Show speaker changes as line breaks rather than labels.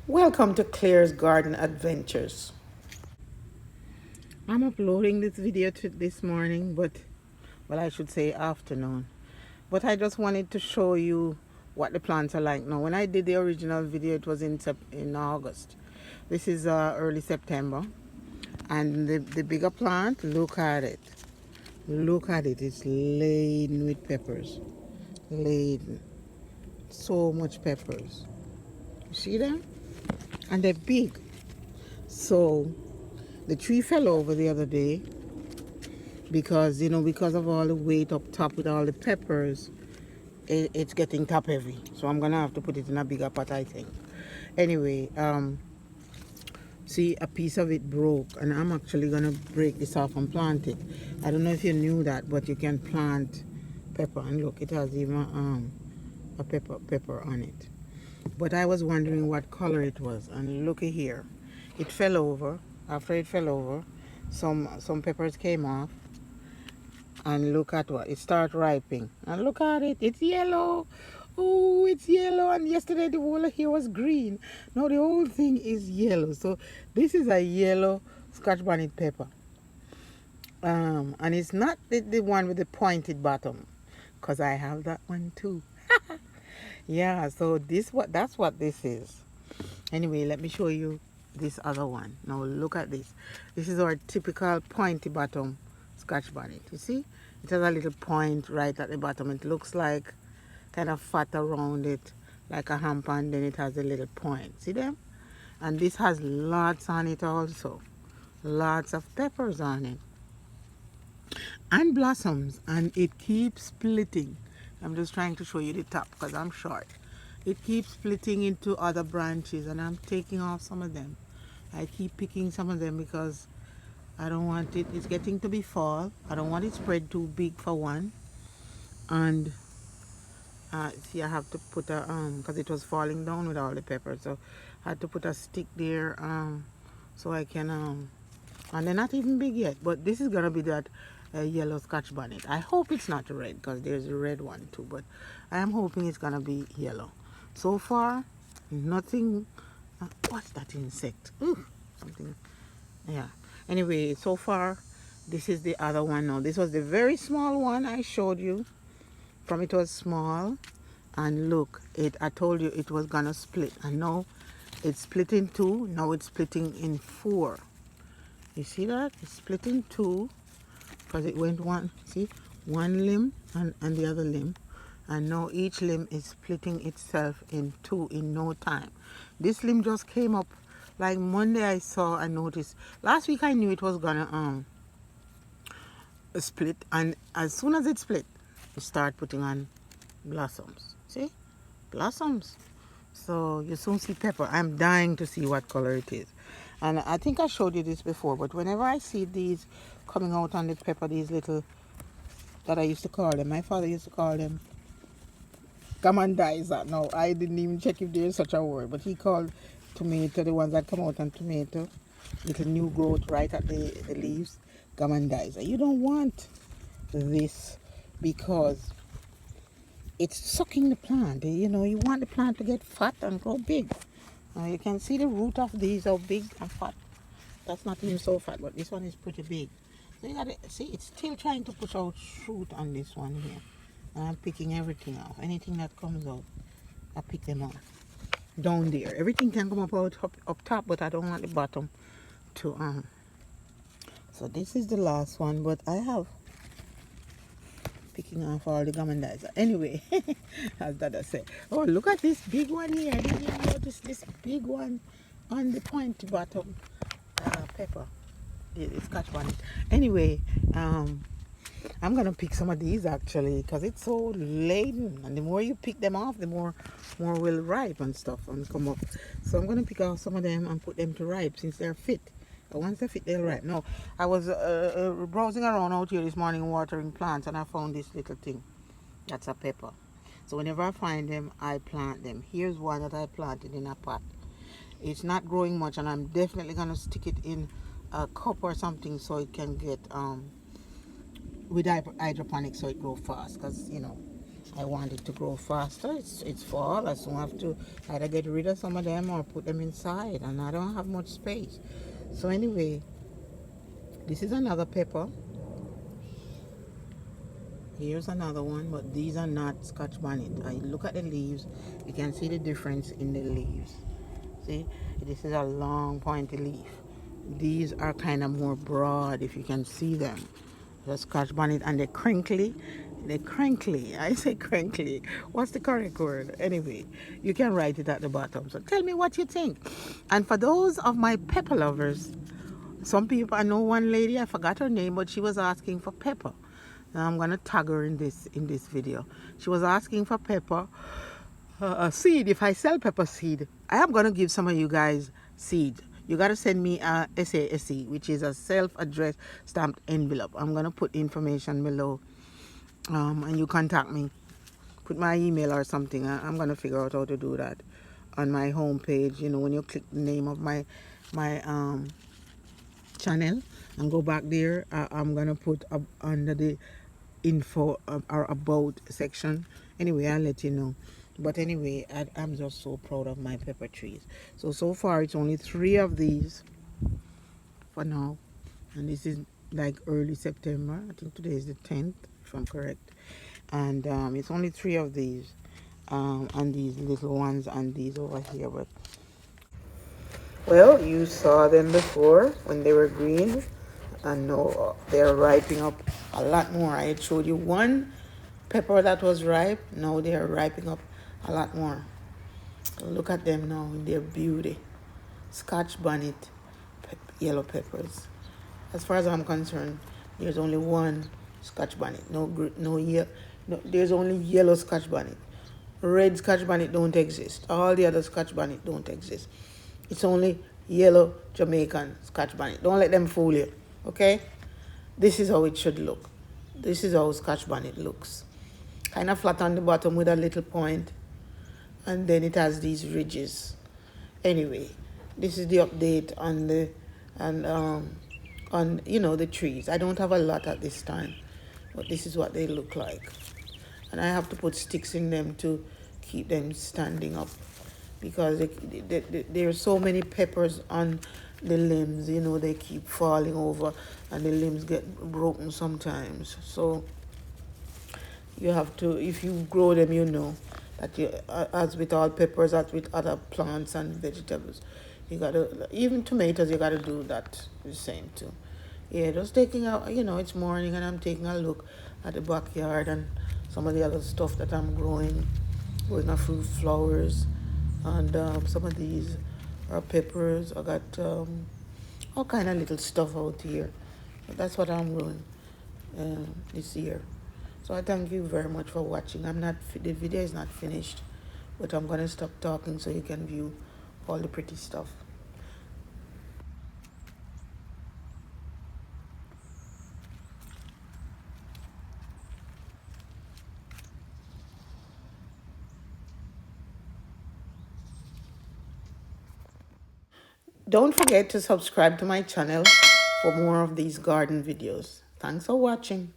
Welcome to Claire's Garden Adventures. I'm uploading this video this morning, well, I should say afternoon. But I just wanted to show you what the plants are like now. When I did the original video, it was in August. This is early September. And the bigger plant, look at it. Look at it. It's laden with peppers. Laden. So much peppers. You see them? And they're big. So the tree fell over the other day because of all the weight up top with all the peppers, it's getting top heavy. So I'm gonna have to put it in a bigger pot, I think. Anyway, see, a piece of it broke, and I'm actually gonna break this off and plant it. I don't know if you knew that, but you can plant pepper, and look, it has even a pepper on it. But I was wondering what color it was, and looky here, it fell over. After it fell over, some peppers came off, and look at what it start ripening. And look at it, it's yellow. Oh, it's yellow. And yesterday the whole here was green. Now the whole thing is yellow. So this is a yellow Scotch Bonnet pepper. And it's not the one with the pointed bottom, because I have that one too. Yeah, so that's what this is. Anyway, let me show you this other one. Now look at this. This is our typical pointy bottom Scotch Bonnet. You see, it has a little point right at the bottom. It looks like kind of fat around it, like a hamper, and then it has a little point. See them? And this has lots on it also. Lots of peppers on it. And blossoms, and it keeps splitting. I'm just trying to show you the top because I'm short. It keeps splitting into other branches, and I'm taking off some of them. I keep picking some of them because I don't want it. It's getting to be fall. I don't want it spread too big for one. And see, I have to put a because it was falling down with all the peppers, so I had to put a stick there so I can and they're not even big yet. But this is gonna be that yellow Scotch Bonnet. I hope it's not red because there's a red one too, but I am hoping it's gonna be yellow. So far, nothing. What's that insect? Ooh, something. Yeah. Anyway, so far, this is the other one now. This was the very small one I showed you. From it was small, and look, I told you it was gonna split, and now it's split in two. Now it's splitting in four. You see that? It's split in two because it went one. See, one limb and the other limb, and now each limb is splitting itself in two in no time. This limb just came up like Monday. I noticed. Last week I knew it was gonna split, and as soon as it split, it start putting on blossoms. See, blossoms. So you soon see pepper. I'm dying to see what color it is. And I think I showed you this before, but whenever I see these coming out on the pepper, these little, that I used to call them, my father used to call them gamandizer. No, I didn't even check if there's such a word, but he called tomato, the ones that come out on tomato, little new growth right at the leaves, gamandizer. You don't want this because it's sucking the plant. You know, you want the plant to get fat and grow big. You can see the root of these are big and fat. That's not even so fat, but this one is pretty big. So you gotta see, it's still trying to push out fruit on this one here. And I'm picking everything off. Anything that comes out, I pick them off. Down there, everything can come up top, but I don't want the bottom to So this is the last one, but I have picking off all the gamandizer. Anyway, as Dada said. Oh, look at this big one here. I didn't even notice this big one on the pointy bottom pepper. The Scotch Bonnet. Anyway, I'm gonna pick some of these actually because it's so laden, and the more you pick them off, the more will ripe and stuff and come up. So I'm gonna pick off some of them and put them to ripe since they're fit. But once they're fit, they'll ripe. No, I was browsing around out here this morning watering plants, and I found this little thing. That's a pepper. So whenever I find them, I plant them. Here's one that I planted in a pot. It's not growing much, and I'm definitely gonna stick it in a cup or something so it can get with hydroponics so it grows fast, because you know I want it to grow faster. It's fall. I soon have to either get rid of some of them or put them inside, and I don't have much space. So anyway, this is another pepper. Here's another one, but these are not Scotch bonnet. I look at the leaves, you can see the difference in the leaves. See, this is a long pointy leaf. These are kind of more broad, if you can see them. The Scotch bonnet, and they're crinkly. They're crinkly. I say crinkly. What's the correct word? Anyway, you can write it at the bottom. So tell me what you think. And for those of my pepper lovers, some people, I know one lady, I forgot her name, but she was asking for pepper. Now I'm gonna tag her in this video. She was asking for pepper seed. If I sell pepper seed, I am gonna give some of you guys seed. You gotta send me a SASE, which is a self-addressed stamped envelope. I'm gonna put information below, and you contact me. Put my email or something. I'm gonna figure out how to do that on my home page. You know, when you click the name of my channel and go back there, I'm gonna put up under the info or about section. Anyway, I'll let you know. But anyway, I'm just so proud of my pepper trees. So far it's only 3 of these for now, and this is like early September. I think today is the 10th, if I'm correct. And it's only 3 of these, and these little ones and these over here. But well, you saw them before when they were green, and now they're ripening up a lot more. I had showed you one pepper that was ripe. Now they're ripening up a lot more. Look at them now in their beauty. Scotch bonnet yellow peppers. As far as I'm concerned, there's only one Scotch bonnet. No, there's only yellow Scotch bonnet. Red Scotch bonnet don't exist. All the other Scotch bonnet don't exist. It's only yellow Jamaican Scotch bonnet. Don't let them fool you, okay? This is how it should look. This is how Scotch bonnet looks. Kind of flat on the bottom with a little point, and then it has these ridges. Anyway, this is the update on the and on the trees. I don't have a lot at this time, but this is what they look like, and I have to put sticks in them to keep them standing up because there are so many peppers on the limbs. They keep falling over and the limbs get broken sometimes. So you have to, if you grow them, that you, as with all peppers, as with other plants and vegetables, you gotta, even tomatoes, you gotta do that the same too. Yeah, just taking out, it's morning and I'm taking a look at the backyard and some of the other stuff that I'm growing a fruit flowers, and some of these are peppers. I got all kind of little stuff out here. But that's what I'm growing this year. So I thank you very much for watching. The video is not finished, but I'm gonna stop talking so you can view all the pretty stuff. Don't forget to subscribe to my channel for more of these garden videos. Thanks for watching.